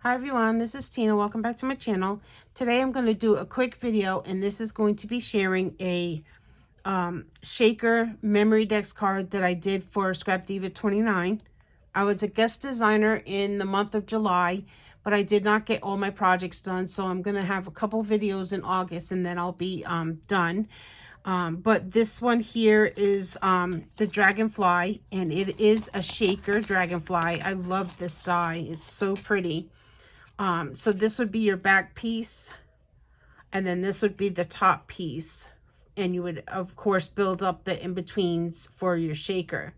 Hi everyone, this is Tina. Welcome back to my channel. Today I'm going to do a quick video, and this is going to be sharing a Shaker Memorydex card that I did for Scrap Diva 29. I was a guest designer in the month of July, but I did not get all my projects done, so I'm going to have a couple videos in August and then I'll be done. But this one here is the Dragonfly, and it is a Shaker Dragonfly. I love this die. It's so pretty. So this would be your back piece, and then this would be the top piece, and you would of course build up the in-betweens for your shaker.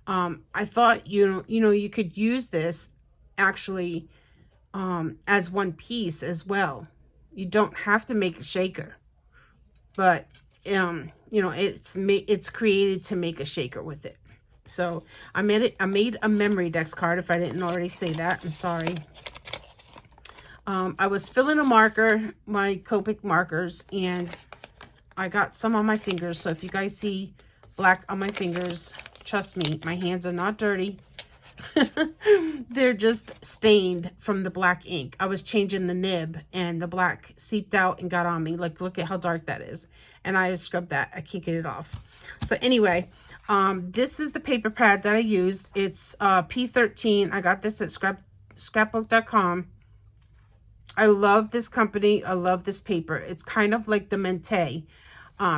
I thought you could use this actually as one piece as well. You don't have to make a shaker, but it's created to make a shaker with it. So I made a Memorydex card. If I didn't already say that, I'm sorry. I was filling a marker, my Copic markers, and I got some on my fingers. So if you guys see black on my fingers, trust me, my hands are not dirty. They're just stained from the black ink. I was changing the nib and the black seeped out and got on me. Like, look at how dark that is. And I scrubbed that. I can't get it off. So anyway, this is the paper pad that I used. It's P13. I got this at scrapbook.com. I love this company. I love this paper. It's kind of like the Mente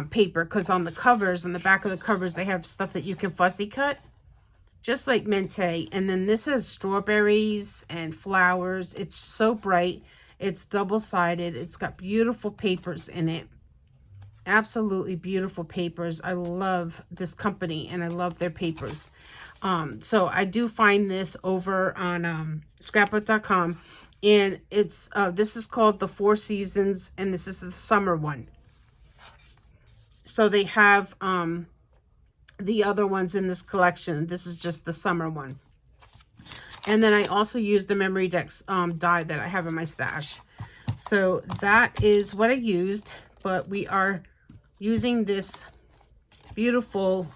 paper, because on the covers, on the back of the covers, they have stuff that you can fussy cut, just like Mente. And then this has strawberries and flowers. It's so bright. It's double-sided. It's got beautiful papers in it. Absolutely beautiful papers. I love this company, and I love their papers. So I do find this over on scrapbook.com. And it's this is called the Four Seasons, and this is the summer one. So they have the other ones in this collection. This is just the summer one. And then I also use the Memorydex die that I have in my stash. So that is what I used, but we are using this beautiful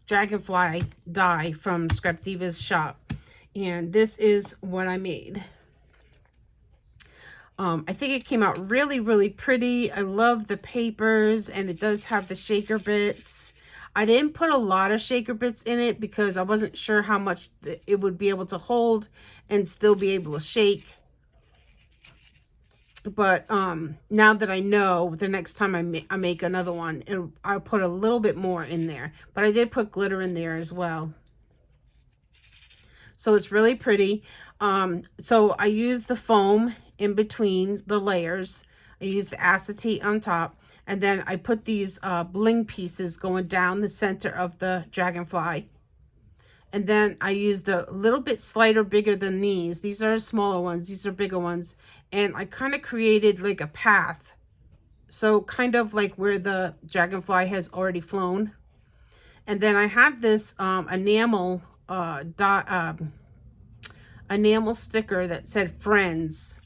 Dragonfly die from Scrap Diva's shop. And this is what I made. I think it came out really, really pretty. I love the papers, and it does have the shaker bits. I didn't put a lot of shaker bits in it because I wasn't sure how much it would be able to hold and still be able to shake. But now that I know, the next time I make another one, I'll put a little bit more in there. But I did put glitter in there as well. So it's really pretty. So I used the foam in between the layers. I used the acetate on top, and then I put these bling pieces going down the center of the Dragonfly. And then I used a little bit slighter, bigger than these. These are smaller ones. These are bigger ones. And I kind of created like a path. So kind of like where the Dragonfly has already flown. And then I have this enamel enamel sticker that said Friends,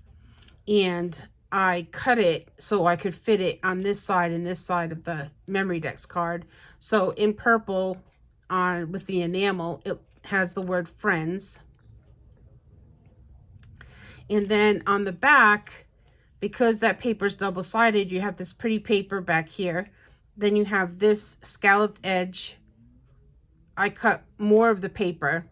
and I cut it so I could fit it on this side and this side of the Memorydex card. So in purple with the enamel, it has the word Friends. And then on the back, because that paper is double-sided, you have this pretty paper back here. Then you have this scalloped edge. I cut more of the paper.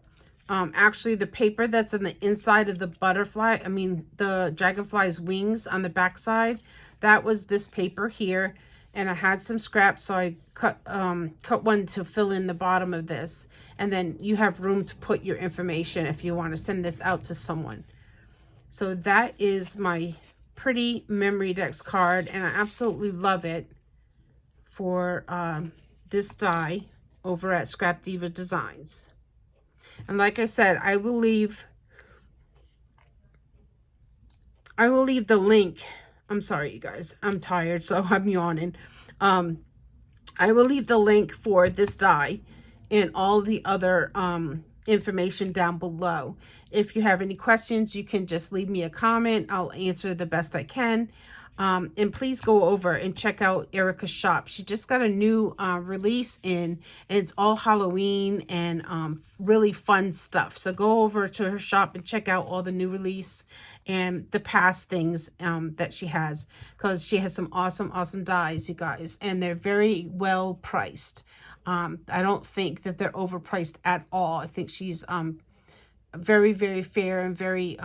Actually, the paper that's on the inside of the butterfly, the Dragonfly's wings on the back side, that was this paper here. And I had some scraps, so I cut one to fill in the bottom of this. And then you have room to put your information if you want to send this out to someone. So that is my pretty Memorydex card, and I absolutely love it for this die over at Scrap Diva Designs. And like I said, I will leave the link. I'm sorry, you guys. I'm tired, so I'm yawning. I will leave the link for this die and all the other information down below. If you have any questions, you can just leave me a comment. I'll answer the best I can. And please go over and check out Erica's shop. She just got a new release in, and it's all Halloween and really fun stuff. So go over to her shop and check out all the new release and the past things that she has, because she has some awesome dies, you guys, and they're very well priced. I don't think that they're overpriced at all. I think she's very fair and very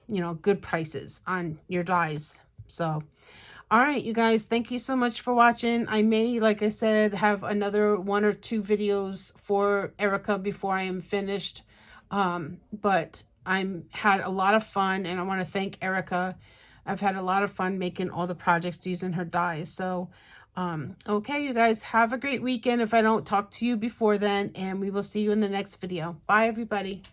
you know, good prices on your dies. So all right, you guys, thank you so much for watching. I may, like I said, have another 1 or 2 videos for Erica before I am finished. But I'm had a lot of fun, and I want to thank Erica. I've had a lot of fun making all the projects using her dies. So, okay, you guys, have a great weekend if I don't talk to you before then, and we will see you in the next video. Bye, everybody.